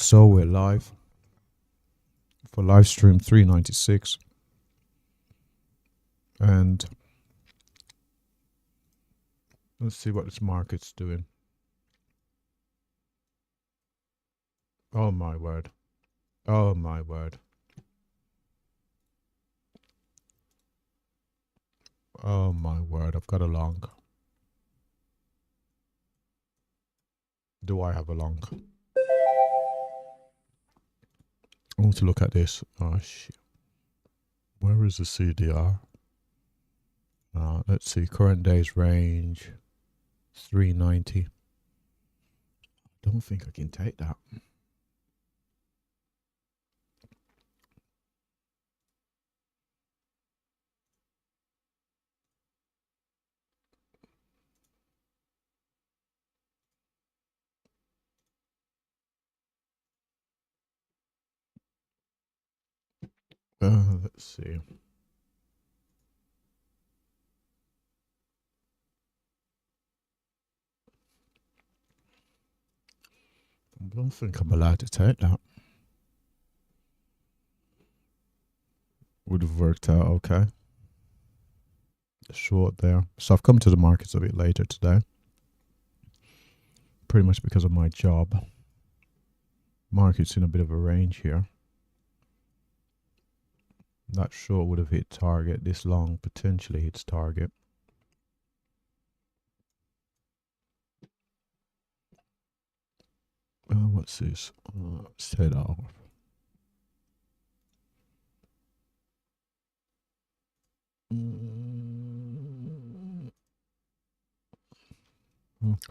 So we're live for live stream 396, and let's see what this market's doing. Oh my word. Oh my word. Oh my word. I've got a long. Do I have a long? I want to look at this. Oh shit. Where is the CDR? Let's see. Current day's range 390. I don't think I can take that. Let's see. I don't think I'm allowed to take that. Would have worked out okay. Short there. So I've come to the markets a bit later today. Pretty much because of my job. Market's in a bit of a range here. That short would have hit target. This long potentially hits target. What's this? Let's head off.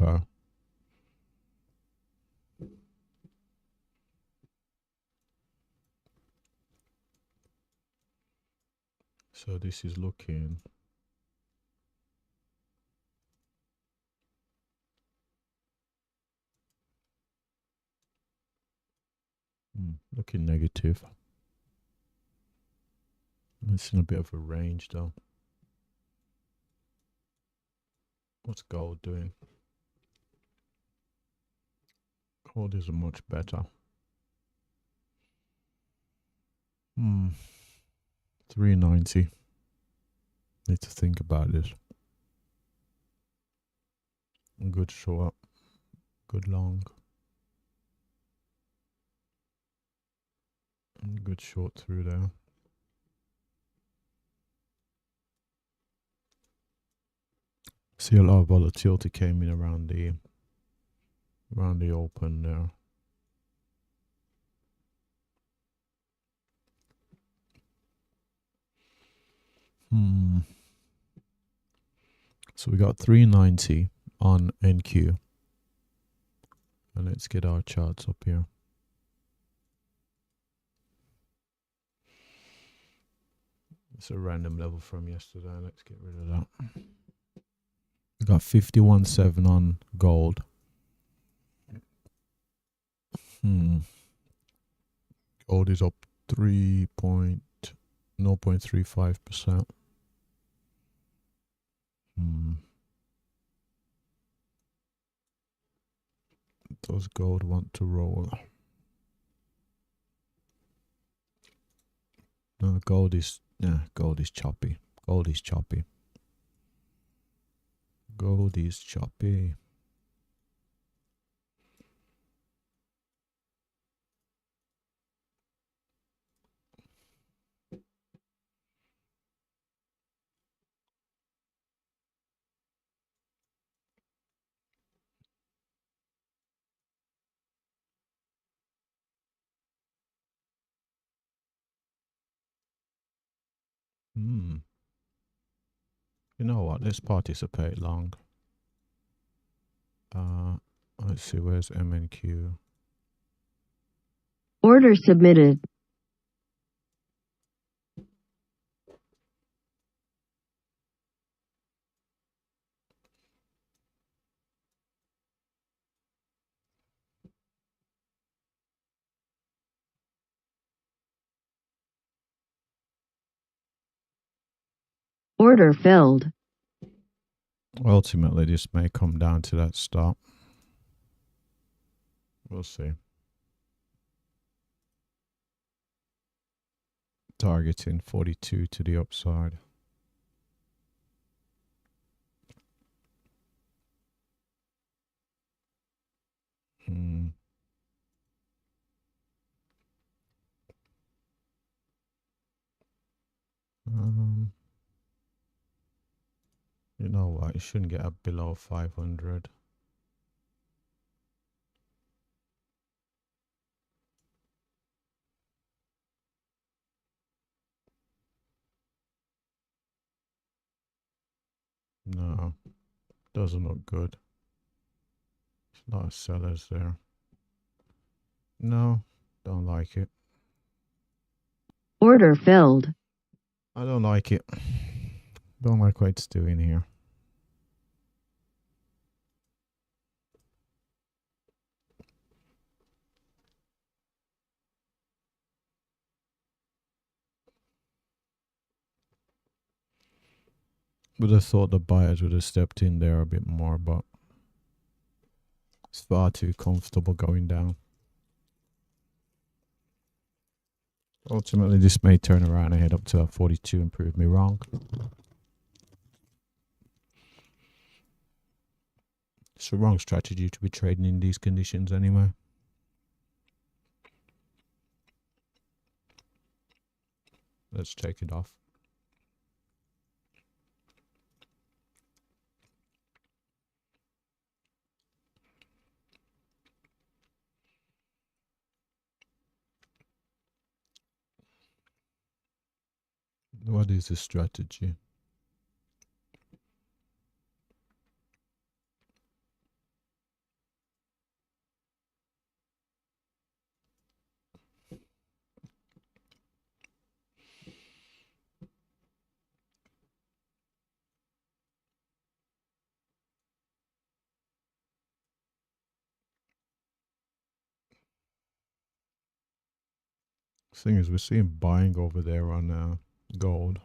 Okay. So this is looking looking negative. It's in a bit of a range though. What's gold doing? Gold isn't much better. 390. Need to think about this. Good short. Good long. Good short through there. See a lot of volatility came in around the open there. So we got 390 on NQ. And let's get our charts up here. It's a random level from yesterday. Let's get rid of that. We got 51.7 on gold. Gold is up 0.35%. Does gold want to roll? No, gold is choppy. Gold is choppy. Gold is choppy. You know what? Let's participate long. Let's see, where's MNQ? Order submitted. Order filled. Ultimately, this may come down to that stop. We'll see. Targeting 42 to the upside. You know what? It shouldn't get up below 500. No, doesn't look good. There's a lot of sellers there. No, don't like it. Order filled. I don't like it. Don't like what it's doing here. Would have thought the buyers would have stepped in there a bit more, but it's far too comfortable going down. Ultimately, this may turn around and head up to 42 and prove me wrong. It's the wrong strategy to be trading in these conditions anyway. Let's take it off. What is the strategy? Thing is, we're seeing buying over there on gold.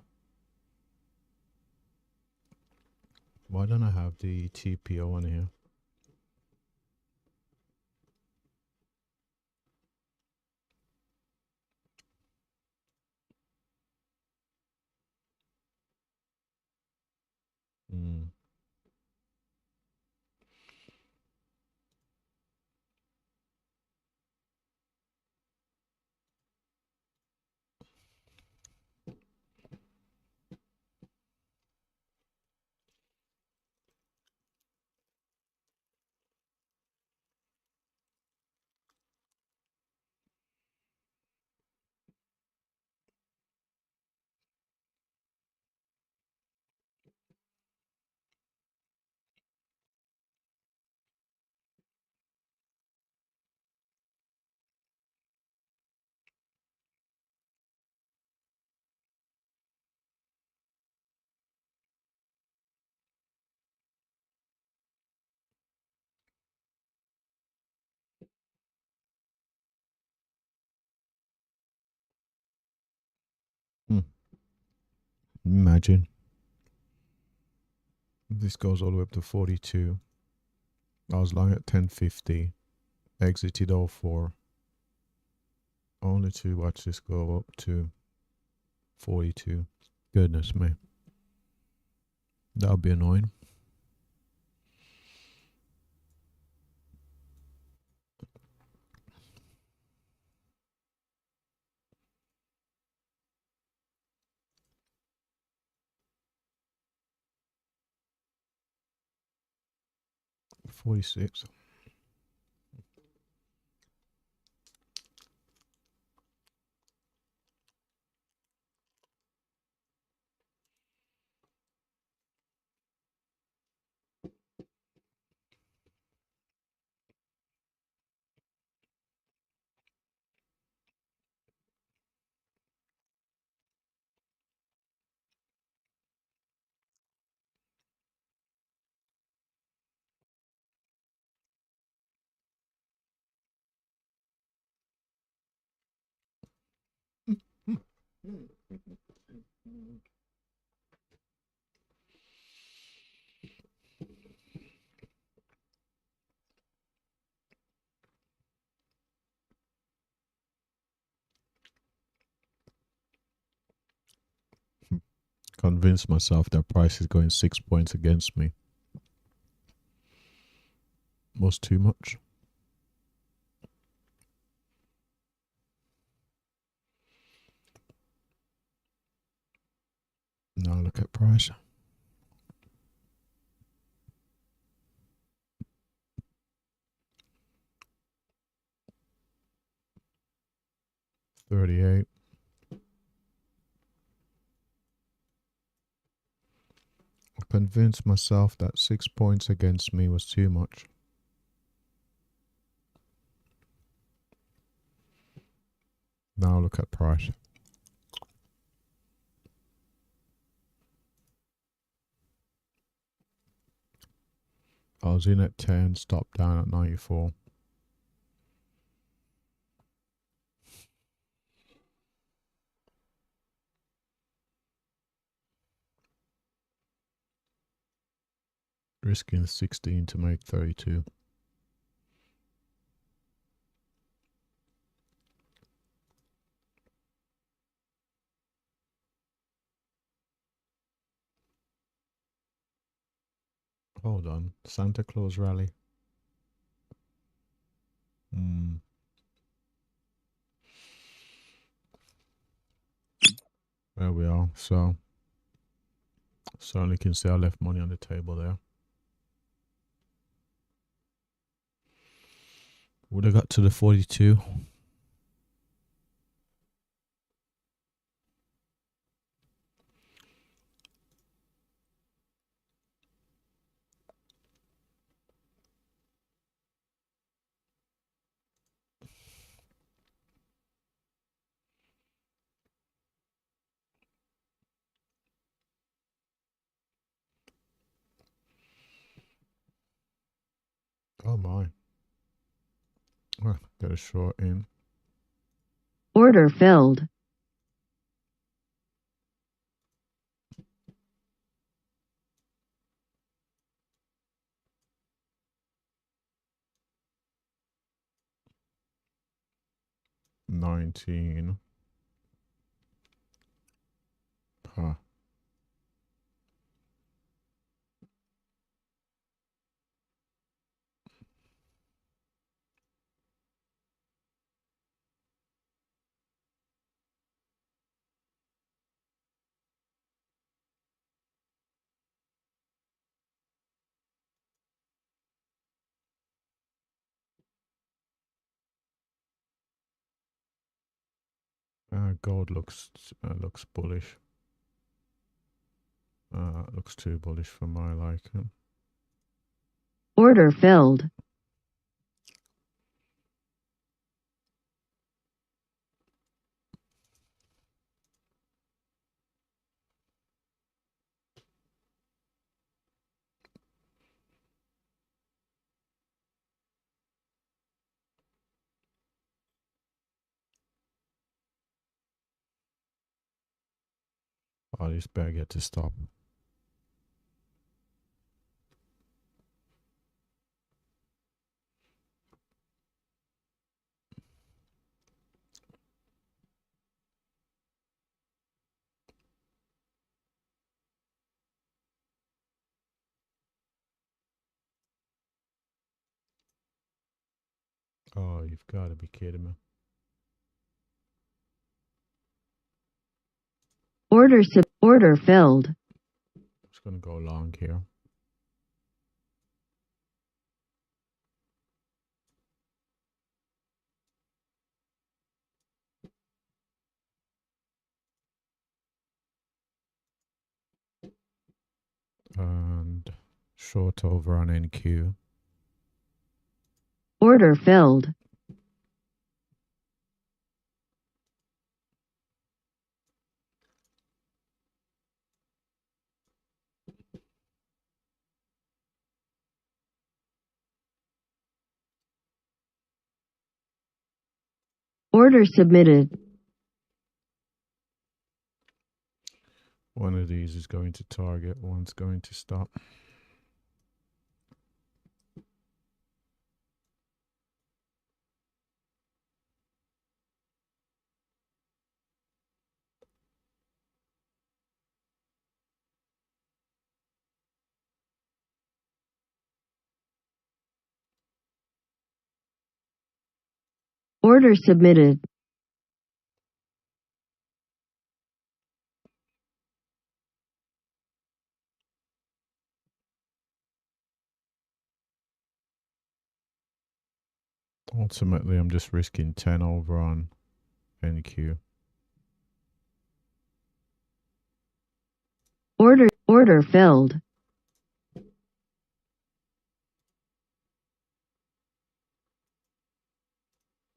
Why don't I have the TPO on here? Mm. Imagine this goes all the way up to 42. I was long at 1050, exited 04, only to watch this go up to 42. Goodness me, that would be annoying. $46. convinced myself that price is going 6 points against me was too much. Now look at price. $38. I convinced myself that 6 points against me was too much. Now look at price. I was in at 10, stopped down at 94. Risking 16 to make 32. Hold on, Santa Claus rally. There we are. So certainly can see I left money on the table there. Would have got to the 42. Oh my. Got a short in. Order filled. $19. Huh. Gold looks bullish. Looks too bullish for my liking. Order filled. Oh, this better get to stop. Oh, you've got to be kidding me. Order filled. Just gonna go long here. And short over on NQ. Order filled. Order submitted. One of these is going to target, one's going to stop. Order submitted. Ultimately, I'm just risking 10 over on NQ. Order filled.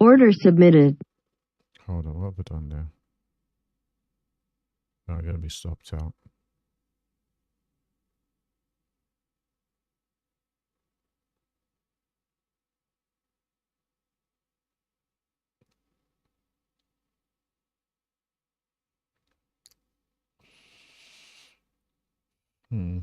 Order submitted. Hold on, what have I done there? Oh, I gotta be stopped out. Hmm.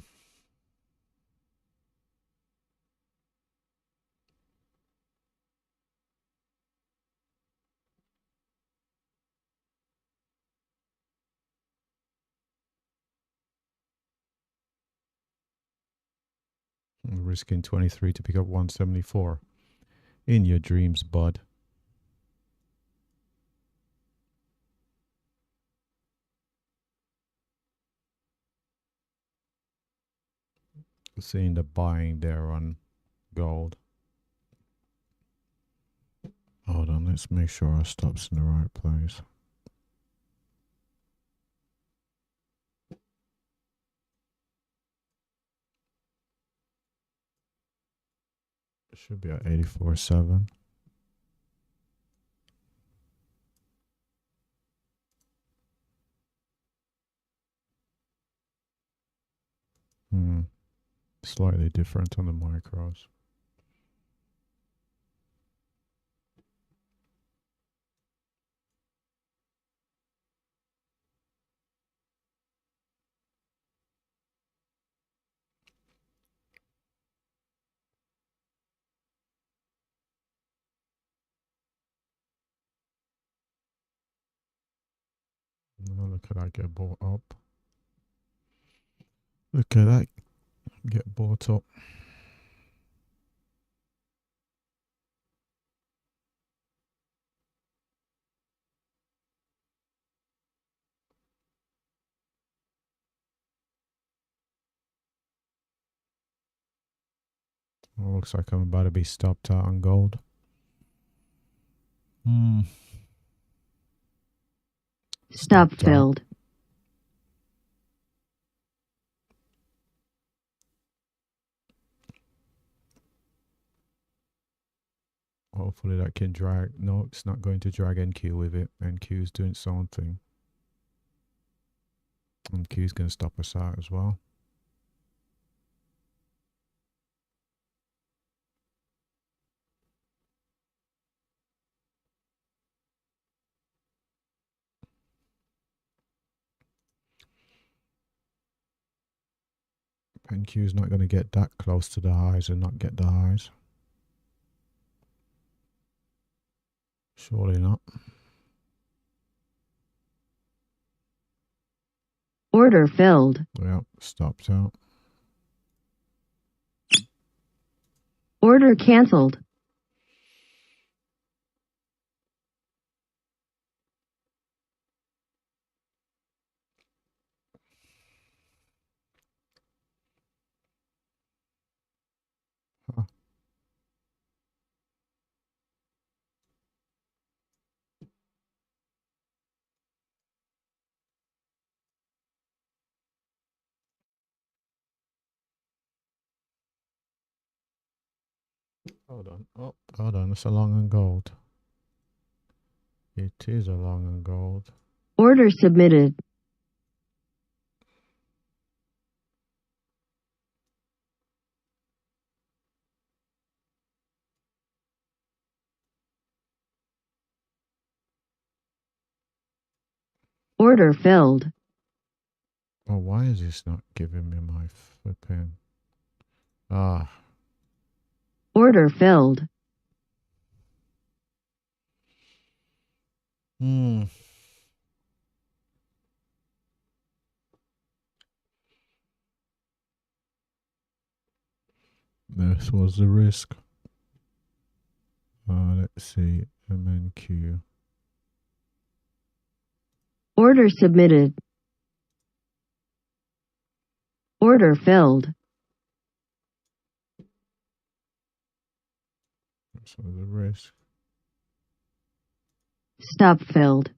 I'm risking 23 to pick up 174. In your dreams, bud. Seeing the buying there on gold. Hold on, let's make sure our stop's in the right place. It should be at 84.7. Slightly different on the micros. Now look at that get bought up. Look at that get bought up. Well, looks like I'm about to be stopped out on gold. Stop filled. Hopefully that can drag. No, it's not going to drag NQ with it. NQ is doing something. NQ is going to stop us out as well. NQ is not going to get that close to the highs and not get the highs. Surely not. Order filled. Yep, stopped out. Order cancelled. Huh. Hold on. Oh, hold on. It's a long and gold. It is a long and gold. Order submitted. Order filled. Oh, why is this not giving me my flipping? Ah. Order filled. This was the risk. Let's see, MNQ. Order submitted. Order filled. So the risk. Stop filled.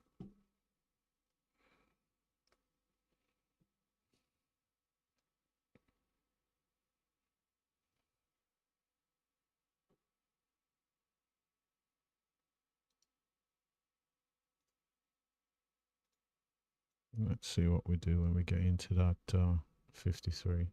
Let's see what we do when we get into that 53.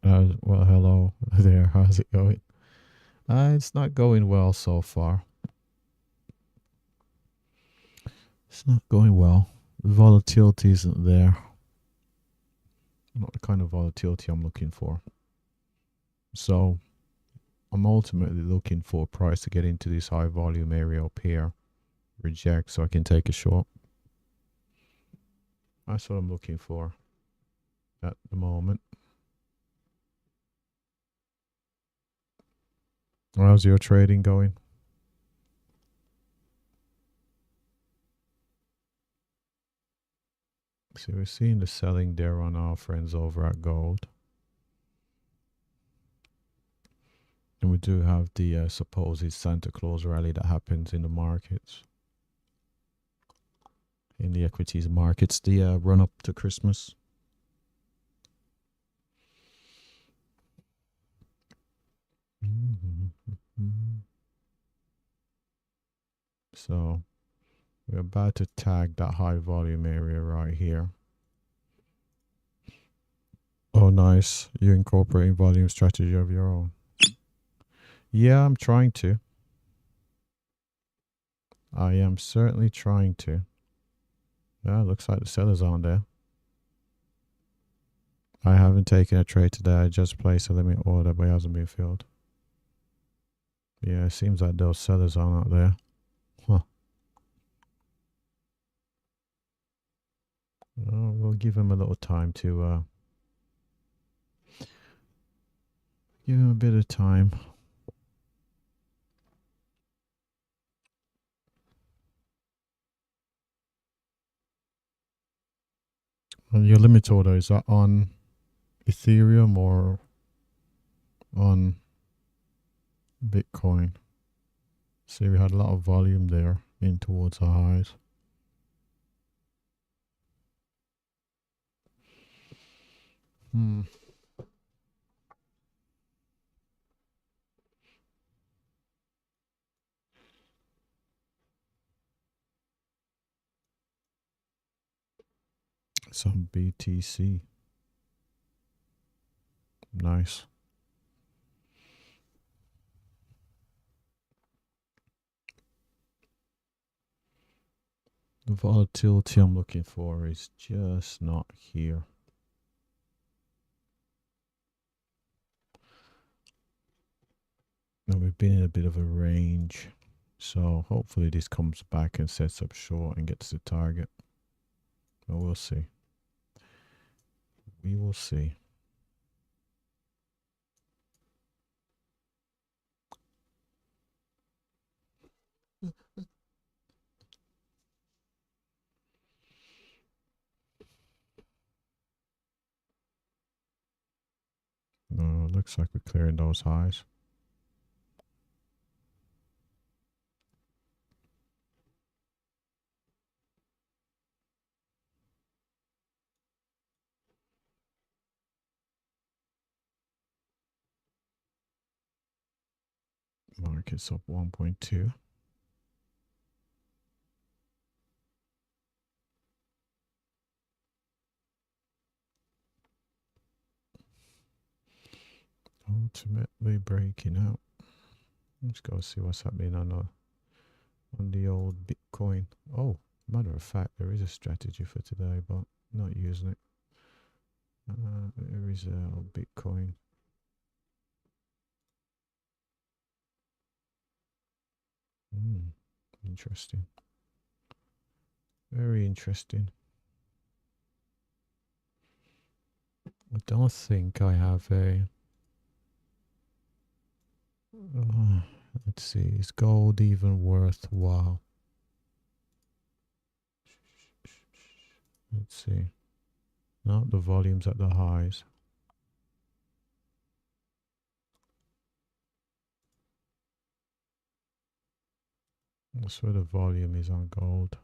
Well, hello there. How's it going? It's not going well so far. It's not going well. The volatility isn't there. Not the kind of volatility I'm looking for. So I'm ultimately looking for a price to get into this high volume area up here. Reject so I can take a short. That's what I'm looking for at the moment. How's your trading going? See, we're seeing the selling there on our friends over at gold. And we do have the supposed Santa Claus rally that happens in the markets. In the equities markets, the run up to Christmas. So we're about to tag that high volume area right here. Oh, nice. You're incorporating volume strategy of your own. Yeah, I'm trying to. I am certainly trying to. Yeah, looks like the seller's on there. I haven't taken a trade today. I just placed a limit order, but it hasn't been filled. Yeah, it seems like those sellers are out there. Huh. Oh, we'll give him a little time to give him a bit of time. And your limit order, is that on Ethereum or on Bitcoin? See, we had a lot of volume there in towards the highs. Some BTC. Nice. The volatility I'm looking for is just not here. And we've been in a bit of a range. So hopefully this comes back and sets up short and gets the target. But we'll see. We will see. No, looks like we're clearing those highs. Market's up 1.2. Ultimately breaking out. Let's go see what's happening on the old Bitcoin. Oh, matter of fact, there is a strategy for today, but not using it. There is a Bitcoin. Interesting. Very interesting. I don't think I have a... let's see, is gold even worthwhile? Let's see. No, the volume's at the highs. That's where the volume is on gold.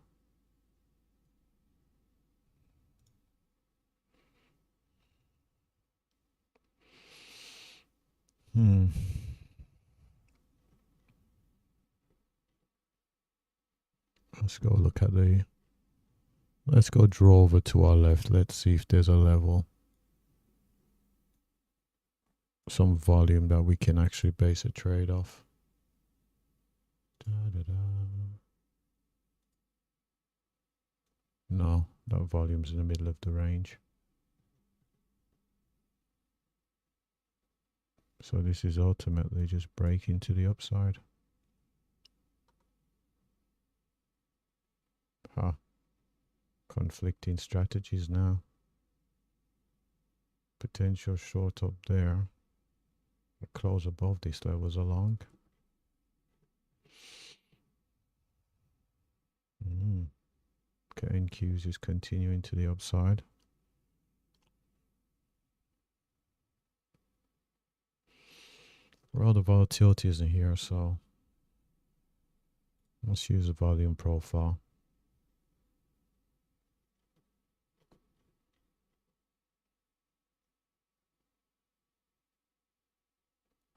Let's go look at the... Let's go draw over to our left. Let's see if there's a level. Some volume that we can actually base a trade off. No, that volume's in the middle of the range. So this is ultimately just breaking to the upside. Huh. Conflicting strategies now. Potential short up there. A close above these levels along. Okay, NQs is continuing to the upside. Well, the volatility isn't here, so let's use the volume profile.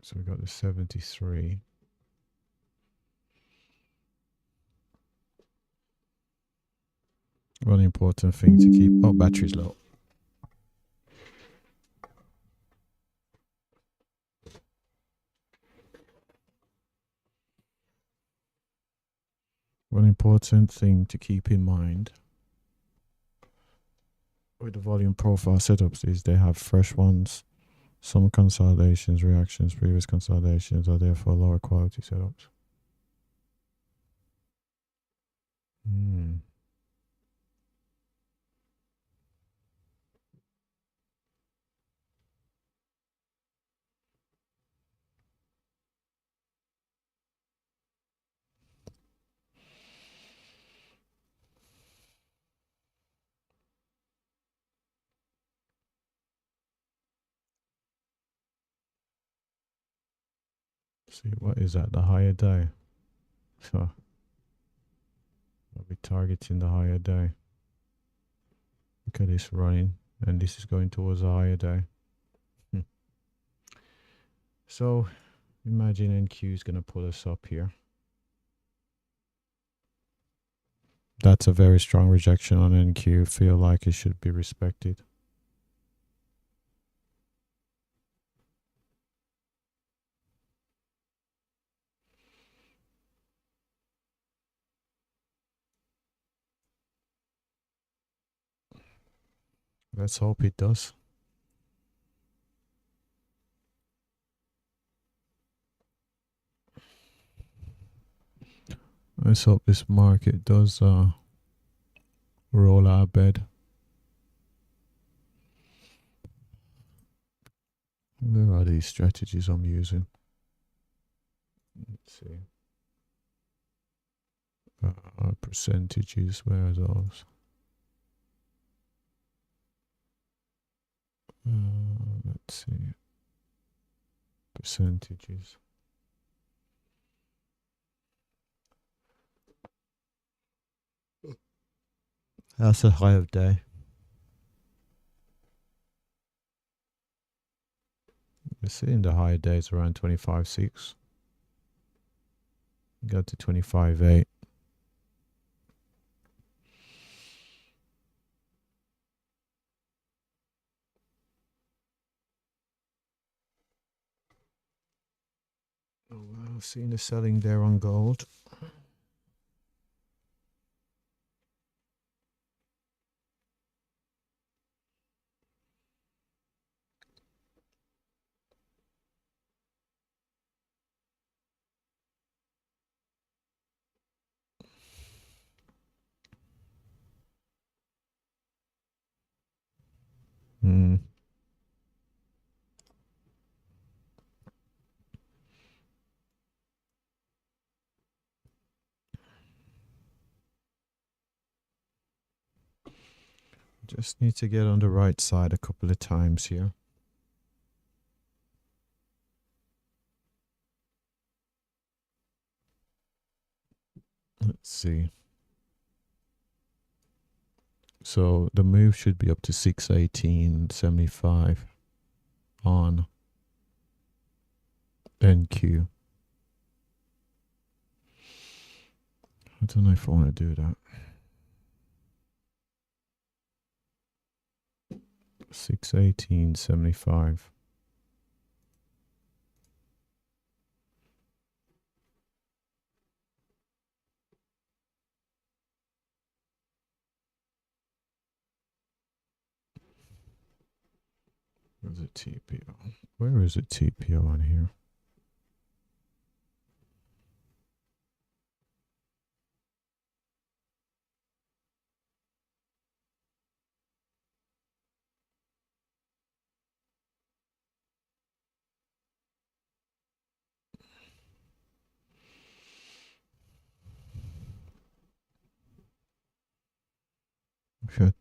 So we got the 73. One important thing to keep... Oh, battery's low. One important thing to keep in mind with the volume profile setups is they have fresh ones. Some consolidations, reactions, previous consolidations are therefore lower quality setups. See, what is that? The higher day. So I'll be targeting the higher day. Look at this running, and this is going towards a higher day. So imagine NQ is going to pull us up here. That's a very strong rejection on NQ. Feel like it should be respected. Let's hope it does. Let's hope this market does roll out of bed. Where are these strategies I'm using? Let's see. Percentages, where are those? Let's see. Percentages. That's a high of day. We're seeing the higher days around 25.6. Go to 25.8. Oh wow, seeing the selling there on gold. Just need to get on the right side a couple of times here. Let's see. So the move should be up to 618.75 on NQ. I don't know if I want to do that. 618.75. Where's the TPO? Where is the TPO on here? Shit,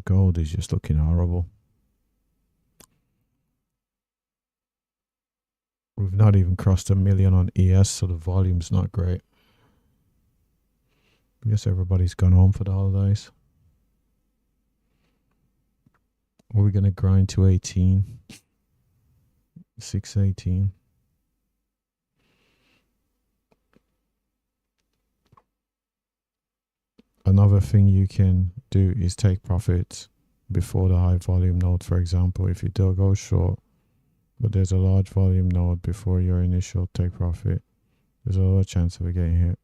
gold is just looking horrible. We've not even crossed 1 million on ES, so the volume's not great. I guess everybody's gone home for the holidays. Are we going to grind to 18? 618. Another thing you can do is take profits before the high volume node. For example, if you do go short, but there's a large volume node before your initial take profit, there's a lot of chance of it getting hit.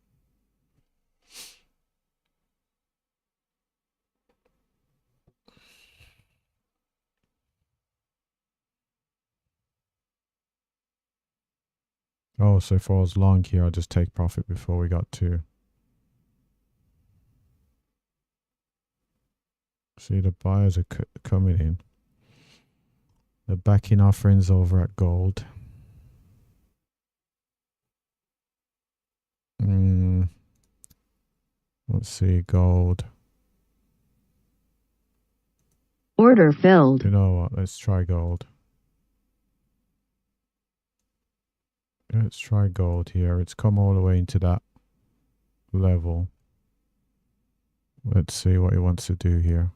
Oh, so if I was long here, I'll just take profit before we got to. See, the buyers are coming in. They're backing our friends over at gold. Let's see, gold. Order filled. You know what? Let's try gold. Let's try gold here. It's come all the way into that level. Let's see what he wants to do here.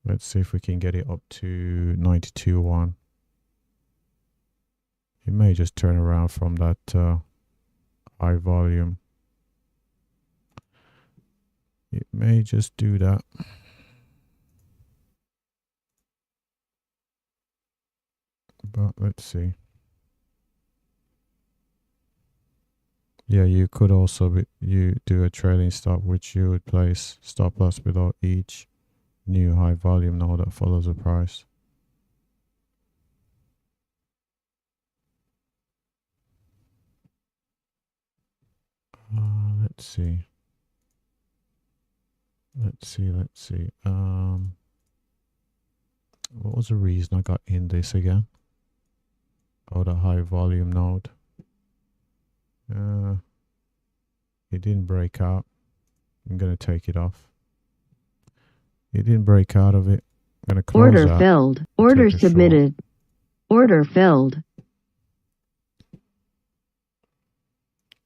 Let's see if we can get it up to 92.1. It may just turn around from that high volume. It may just do that. But let's see. Yeah, you could also you do a trailing stop, which you would place stop loss below each new high volume node that follows the price. Let's see. Let's see. What was the reason I got in this again? Oh, the high volume node. It didn't break out. I'm gonna take it off. It didn't break out of it. I'm gonna close Order that. filled. Order submitted. Order filled.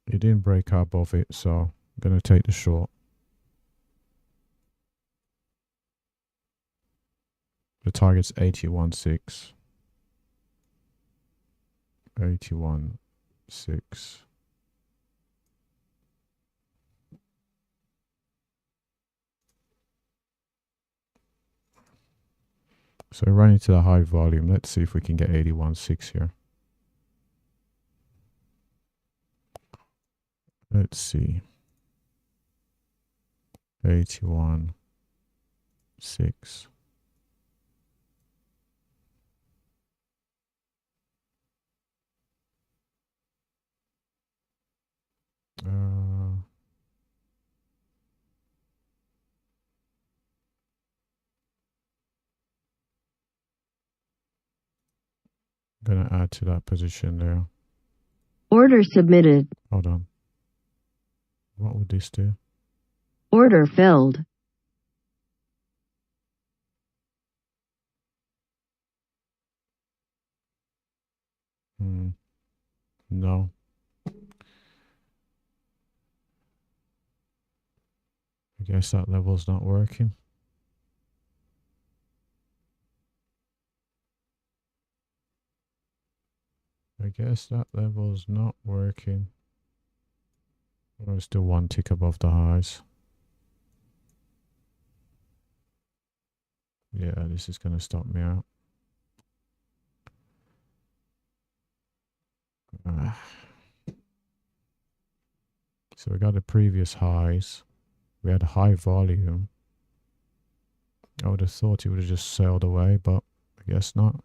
It didn't break out above it, so I'm gonna take the short. The target's 81.6. 81.6. So running to the high volume. Let's see if we can get 81.6 here. Let's see. 81.6. Gonna add to that position there. Order submitted. Hold on. What would this do? Order filled. No. I guess that level's not working. I guess that level's not working. We're still one tick above the highs. Yeah, this is going to stop me out. So we got the previous highs. We had a high volume. I would have thought it would have just sailed away, but I guess not.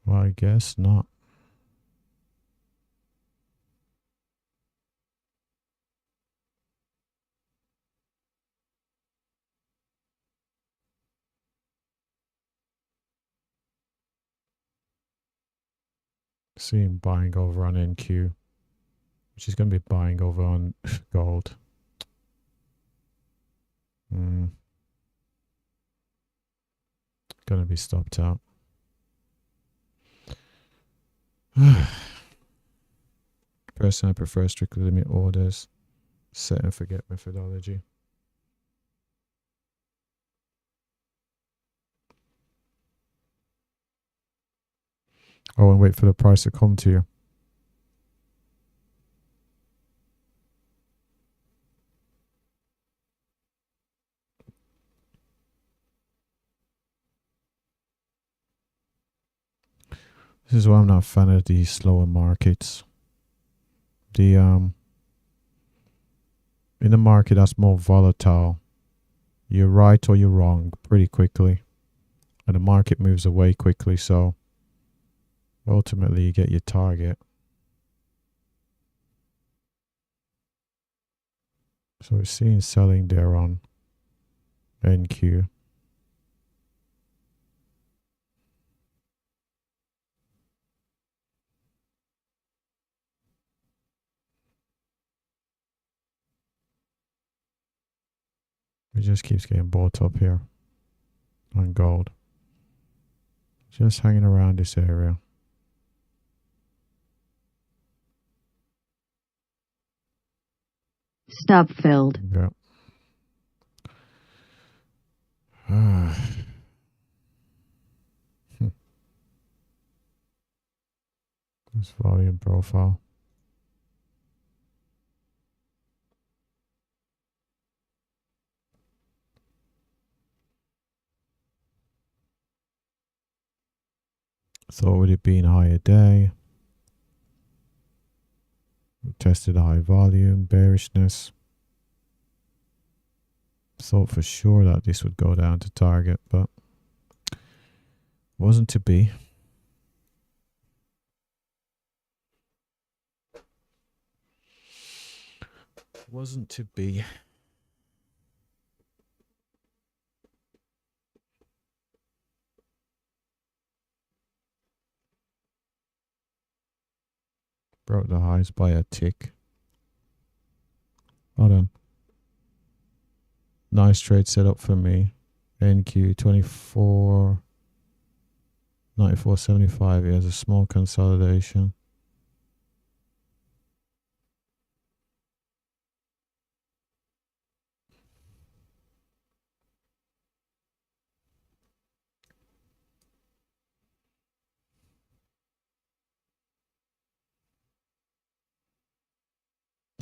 Well, I guess not. See him buying over on NQ, which is going to be buying over on gold. Going to be stopped out. Personally, I prefer strictly limit orders. Set and forget methodology. Oh, and wait for the price to come to you. This is why I'm not a fan of these slower markets. In a market that's more volatile, you're right or you're wrong pretty quickly. And the market moves away quickly, so ultimately you get your target. So we're seeing selling there on NQ. It just keeps getting bought up here on gold. Just hanging around this area. Stop filled. Yeah. This volume profile. Thought with it being higher day. Tested a high volume, bearishness. Thought for sure that this would go down to target, but wasn't to be. Wasn't to be. Broke the highs by a tick. Hold on. Nice trade set up for me. NQ 24. 94.75. He has a small consolidation.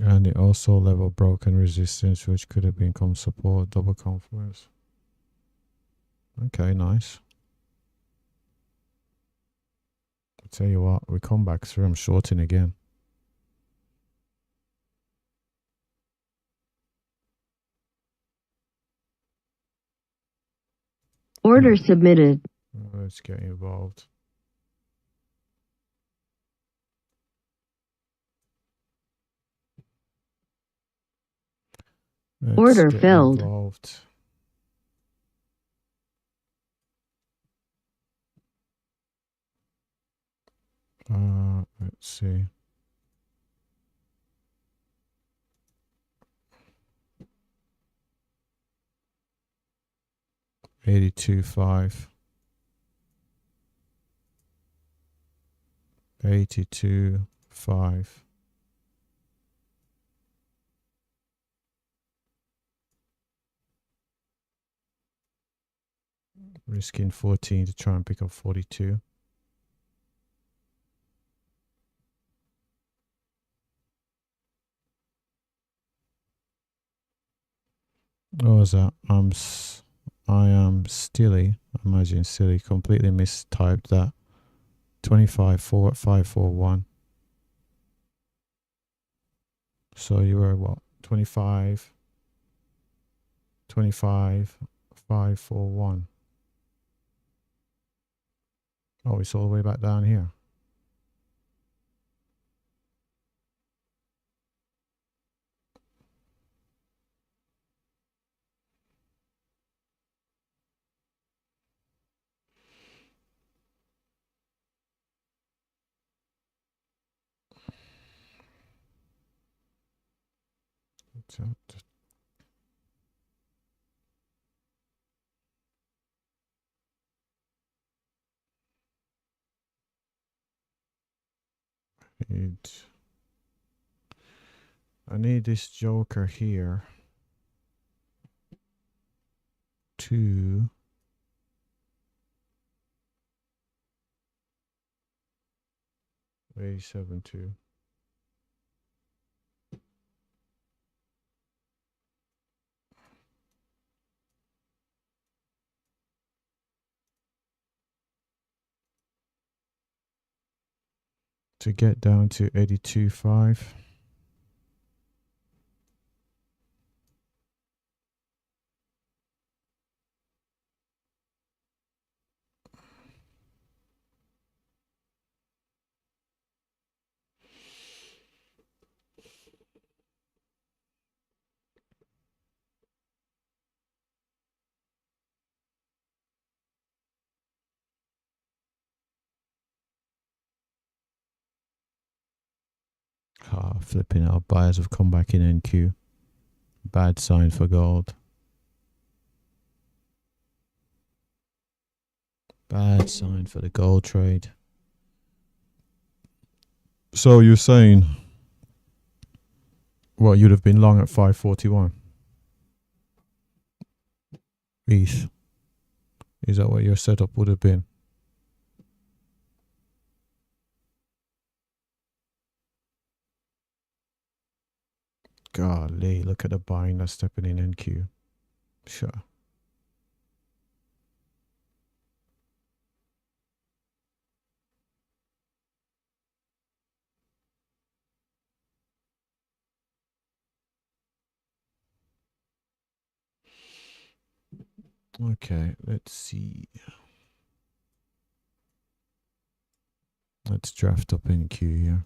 And it also level broken resistance, which could have become support, double confluence. Okay, nice. I'll tell you what, we come back through, I'm shorting again. Order submitted. Let's get involved. Order filled. Involved. . Let's see. $82.5. 82.5. Risking 14 to try and pick up 42. What was that? I am stilly. Imagine silly. Completely mistyped that. 25.541. So you were what? 25.541. Oh, it's all the way back down here. I need this joker here to A72. To get down to 82.5. Flipping out. Buyers have come back in NQ. Bad sign for gold. Bad sign for the gold trade. So you're saying, well, you'd have been long at 541. ETH. Is that what your setup would have been? Golly, look at the buying that's stepping in NQ. Sure. Okay, let's see. Let's draft up NQ here.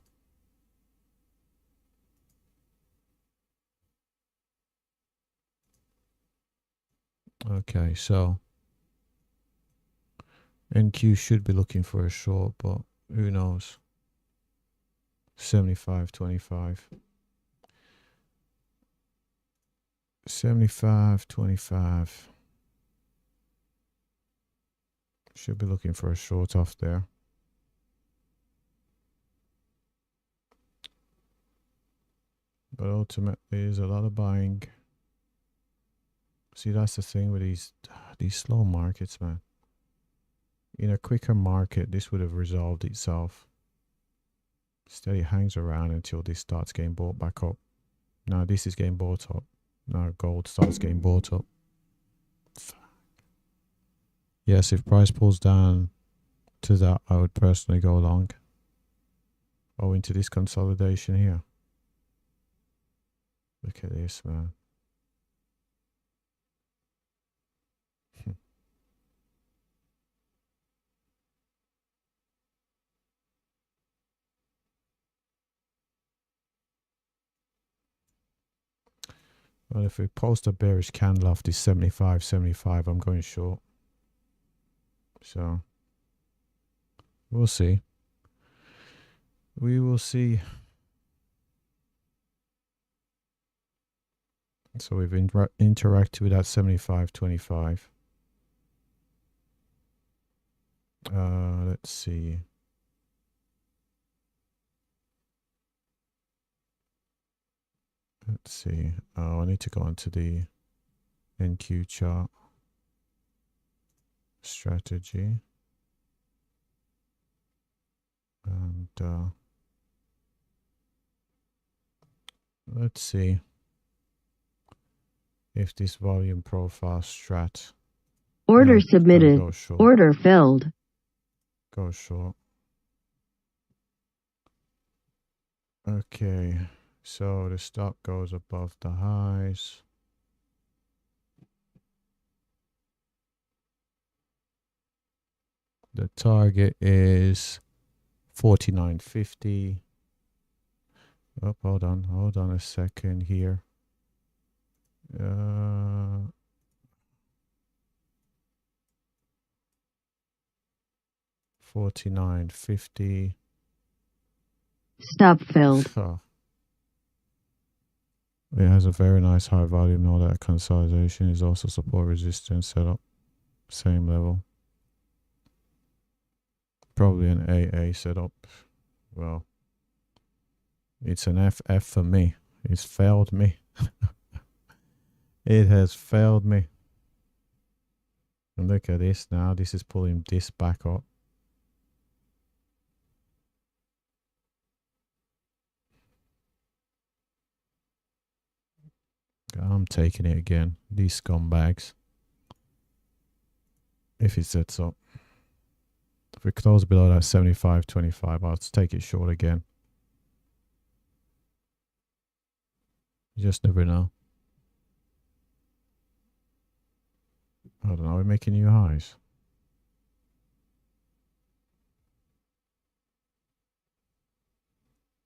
Okay, so NQ should be looking for a short, but who knows? 75.25. 75.25. Should be looking for a short off there. But ultimately, there's a lot of buying. See, that's the thing with these slow markets, man. In a quicker market, this would have resolved itself. Instead, it hangs around until this starts getting bought back up. Now this is getting bought up. Now gold starts getting bought up. Yes, if price pulls down to that, I would personally go long. Oh, into this consolidation here. Look at this, man. Well, if we post a bearish candle off this 75.75, I'm going short. So, we'll see. We will see. So we've interacted with that 75.25. Let's see. Let's see. Oh, I need to go onto the NQ chart. Strategy. And let's see if this volume profile strat. Order No, submitted. go short. Order filled. Go short. Okay, so the stock goes above the highs. The target is 49.50. Oh, hold on a second here. 49.50. Stop filled. Oh. It has a very nice high volume. All that consolidation is also support resistance setup. Same level. Probably an AA setup. Well, it's an FF for me. It's failed me. It has failed me. And look at this now. This is pulling this back up. I'm taking it again. These scumbags. If it sets up. If we close below that 75.25, I'll take it short again. You just never know. I don't know. We're making new highs.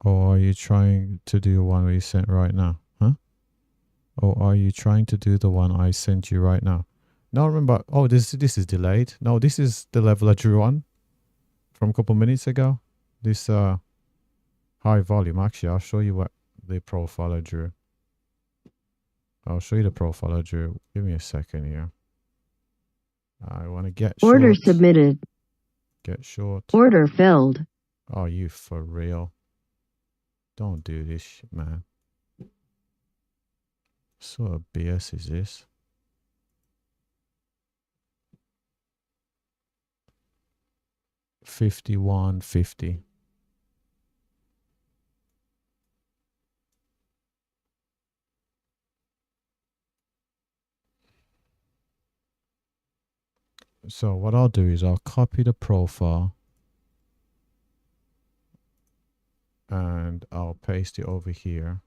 Or are you trying to do one we sent right now? Huh? Or are you trying to do the one I sent you right now? No, remember. Oh, this is delayed. No, this is the level I drew on from a couple minutes ago. This high volume. Actually, I'll show you what the profile I drew. I'll show you the profile I drew. Give me a second here. I want to get short. Order submitted. Get short. Order filled. Oh, you for real? Don't do this shit, man. What sort of BS is this? $51.50. So what I'll do is I'll copy the profile and I'll paste it over here.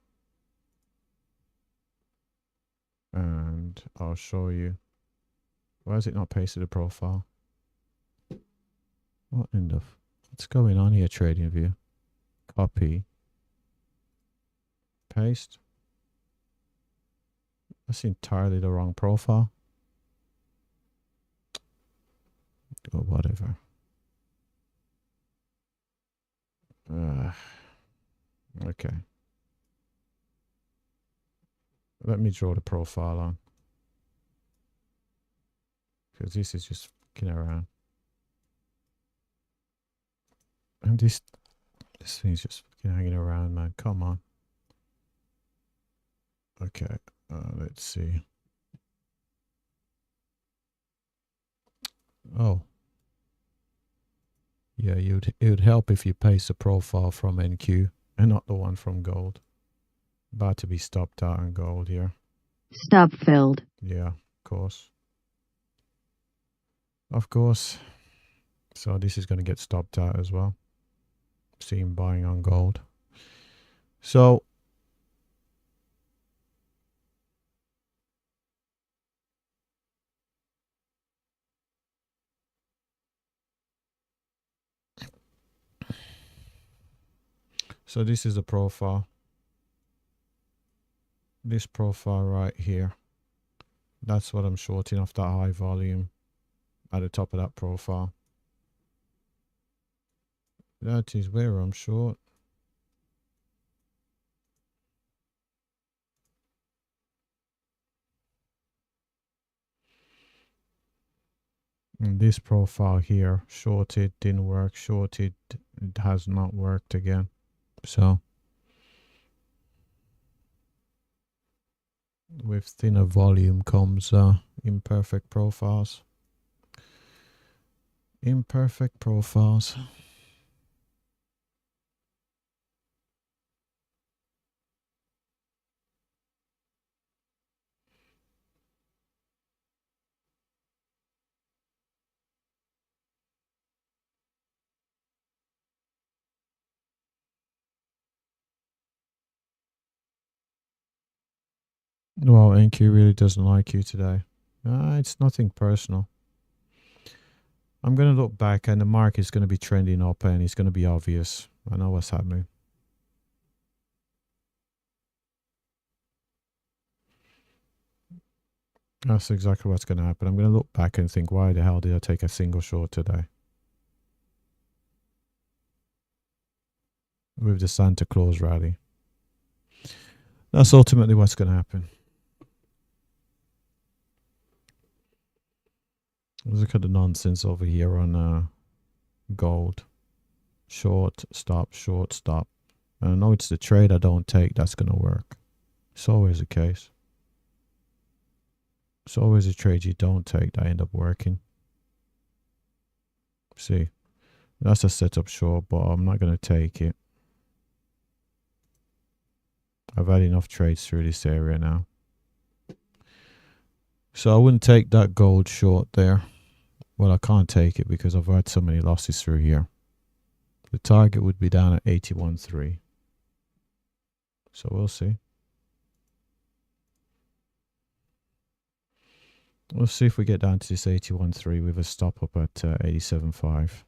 And I'll show you. Why is it not pasted the profile? What in the... What's going on here, TradingView? Copy. Paste. That's entirely the wrong profile. Or whatever. Okay. Let me draw the profile on. Because this is just fucking around. And this thing's just fucking hanging around, man. Come on. Okay. Let's see. Oh. Yeah, it would help if you paste the profile from NQ and not the one from gold. About to be stopped out on gold here. Stop filled. Yeah, of course. Of course. So this is going to get stopped out as well. See him buying on gold. So this is the profile. This profile right here. That's what I'm shorting off that high volume at the top of that profile. That is where I'm short. And this profile here, shorted, didn't work, shorted, it has not worked again. So with thinner volume comes imperfect profiles. Imperfect profiles. Well, NQ really doesn't like you today. It's nothing personal. I'm going to look back and the market is going to be trending up and it's going to be obvious. I know what's happening. That's exactly what's going to happen. I'm going to look back and think, why the hell did I take a single short today? With the Santa Claus rally. That's ultimately what's going to happen. Look at the nonsense over here on gold. Short, stop, short, stop. And I know it's the trade I don't take that's going to work. It's always the case. It's always a trade you don't take that end up working. See, that's a setup short, but I'm not going to take it. I've had enough trades through this area now. So I wouldn't take that gold short there. Well, I can't take it because I've had so many losses through here. The target would be down at 81.3. So we'll see. We'll see if we get down to this 81.3 with a stop up at 87.5.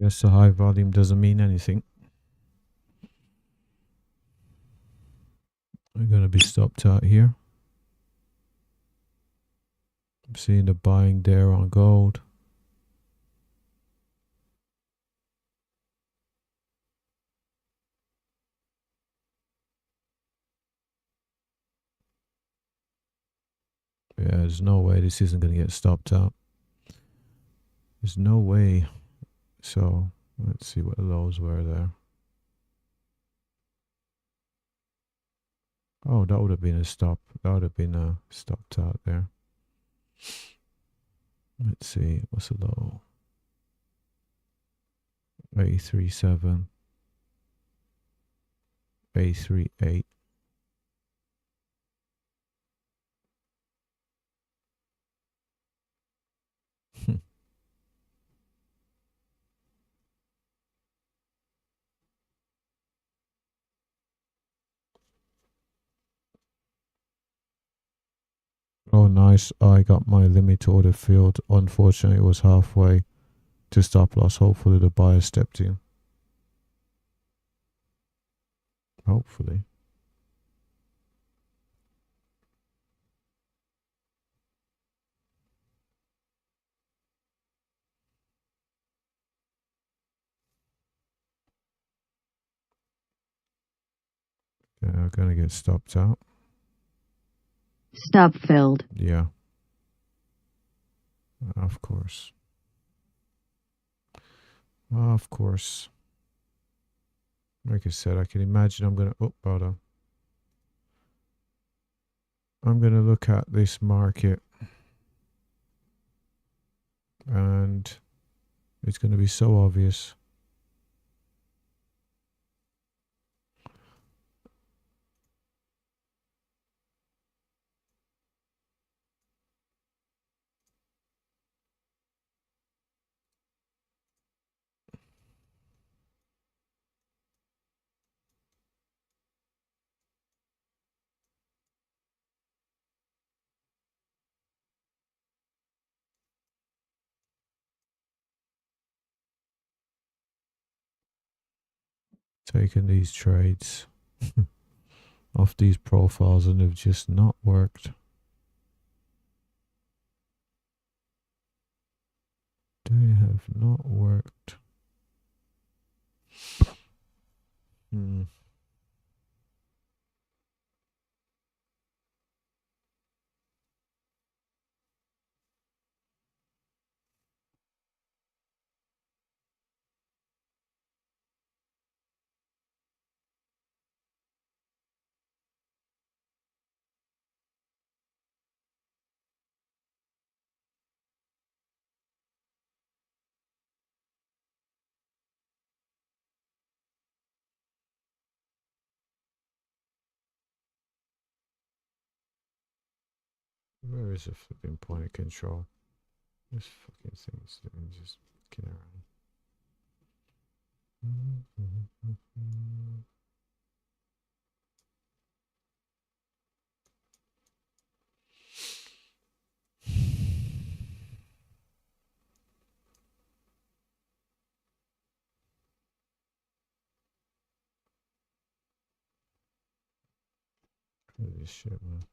Guess the high volume doesn't mean anything. I'm going to be stopped out here. I'm seeing the buying there on gold. Yeah, there's no way this isn't going to get stopped out. There's no way. So let's see what the lows were there. Oh, that would have been a stop. That would have been a stopped out there. Let's see. What's the low? 837. 838. Oh, nice. I got my limit order filled. Unfortunately, it was halfway to stop loss. Hopefully, the buyer stepped in. Hopefully. Yeah, I'm going to get stopped out. Stop filled. Yeah. Of course. Of course. Like I said, I can imagine I'm going to... Oh, hold on. I'm going to look at this market. And it's going to be so obvious. Taking these trades off these profiles and they've just not worked. They have not worked. Hmm. Where is the flipping point of control? This fucking thing is just fucking around. Holy shit, man.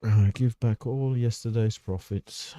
I give back all yesterday's profits.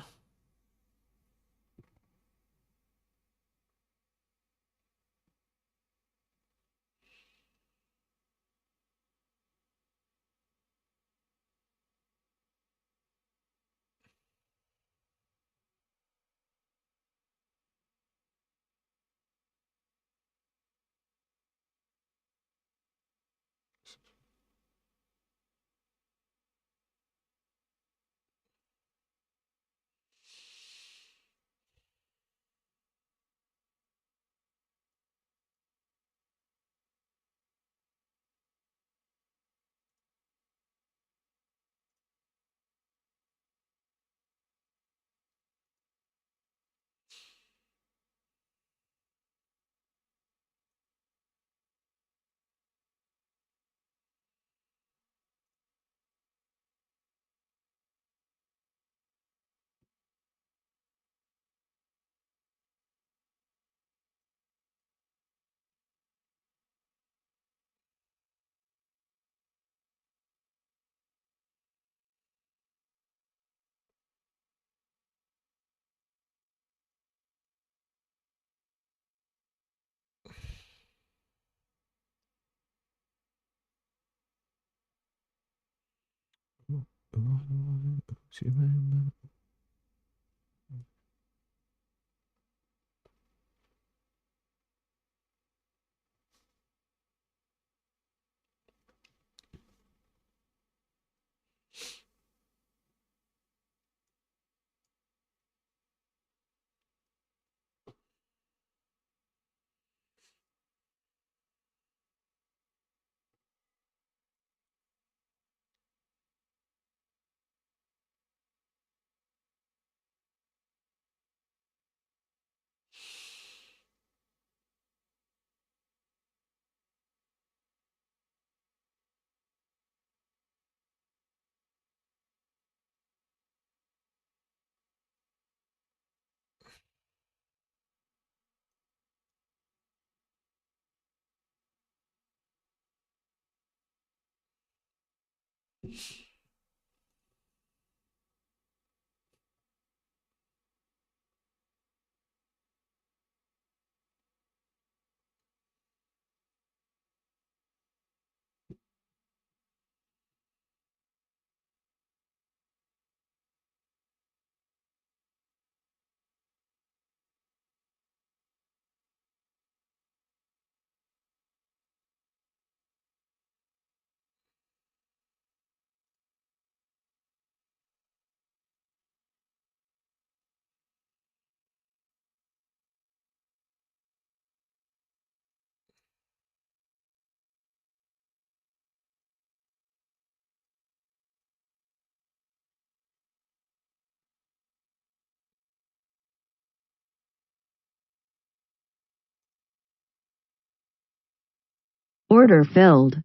Order filled.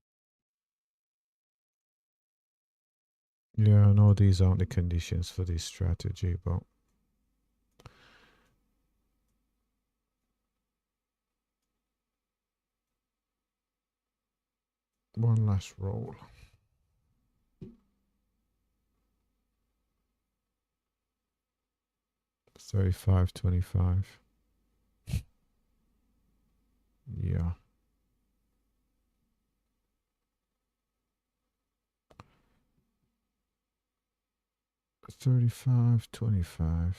Yeah, I know these aren't the conditions for this strategy, but one last roll. $35.25. Yeah. 35.25.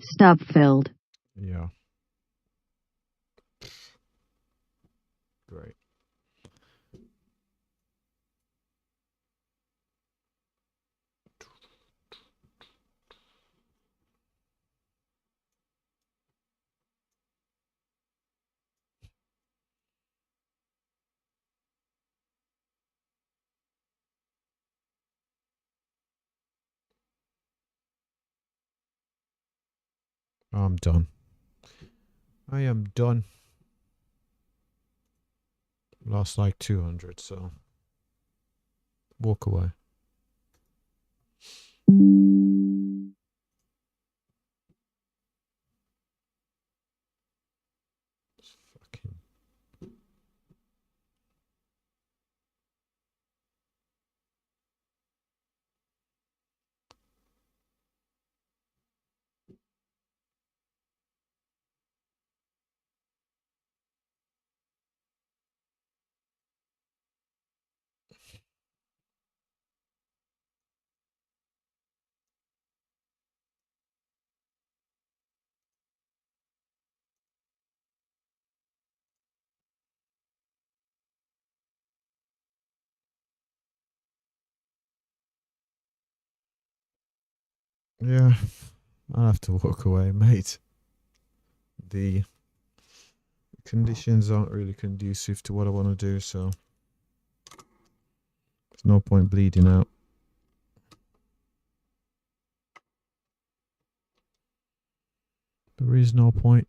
Stop filled. Yeah. Great. I'm done. I am done. Lost like 200, so walk away. Fucking. Yeah. I'll have to walk away, mate. The conditions aren't really conducive to what I want to do, so there's no point bleeding out. There is no point.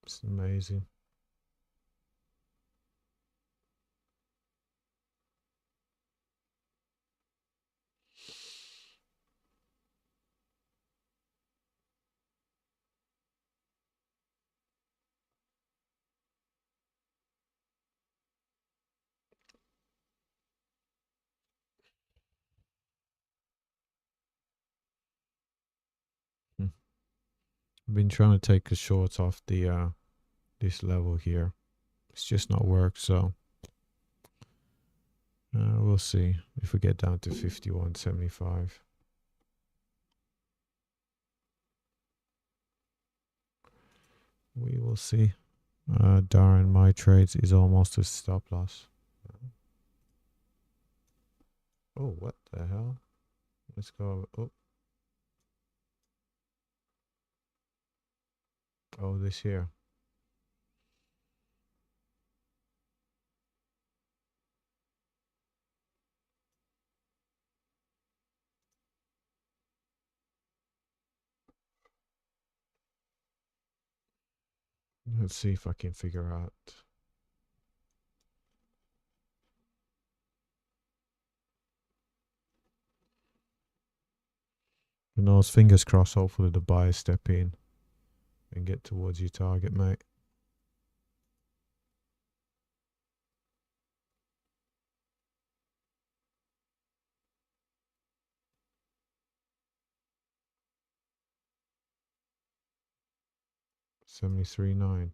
It's amazing. Hmm. I've been trying to take a short off the this level here. It's just not worked, so we'll see if we get down to 51.75. We will see. Darren, my trades is almost a stop loss. Oh, what the hell? Let's go. Oh, this here. Let's see if I can figure out. Who knows? Fingers crossed. Hopefully the buyers step in and get towards your target, mate. $73.9.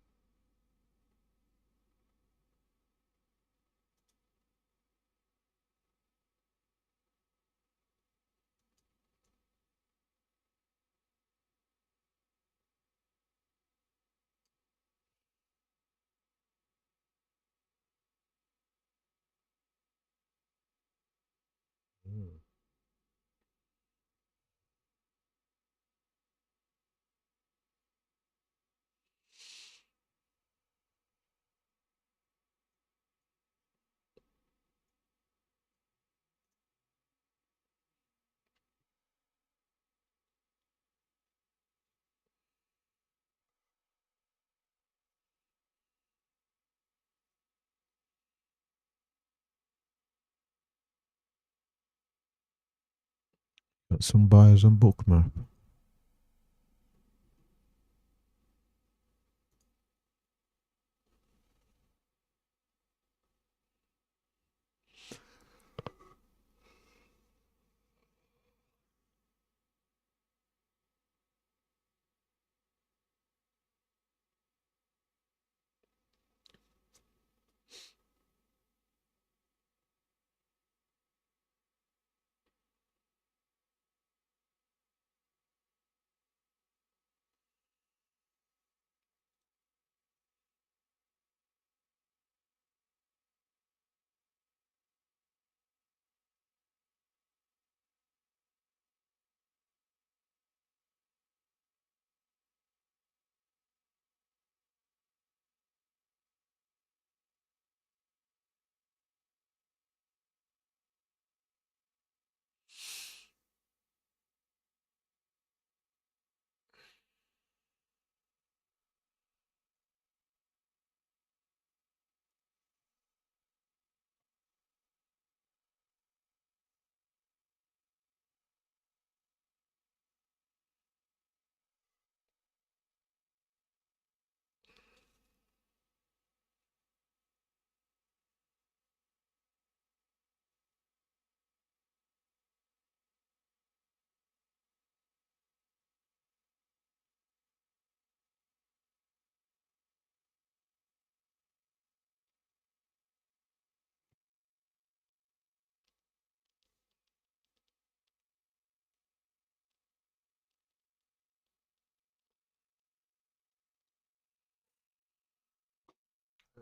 Got some buyers on Bookmap.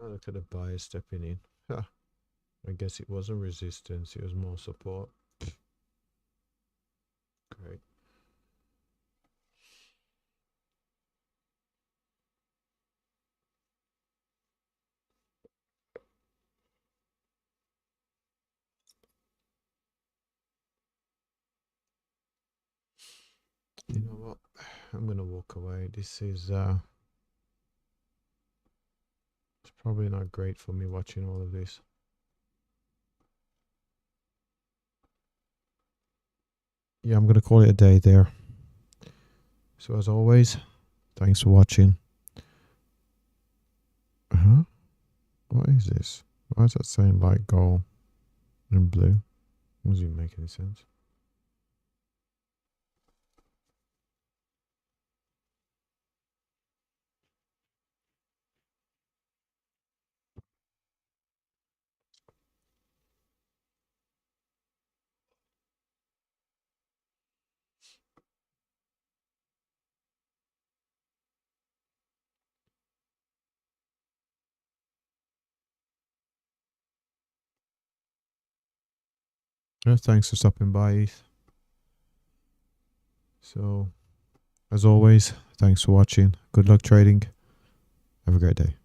Oh, look at the buyer stepping in. Ha. I guess it wasn't resistance, it was more support. You know what? I'm gonna walk away. This is it's probably not great for me watching all of this. Yeah, I'm gonna call it a day there. So as always, thanks for watching. What is this? Why is that saying light gold in blue? Doesn't even make any sense. Thanks for stopping by, Heath. So, as always, thanks for watching. Good luck trading. Have a great day.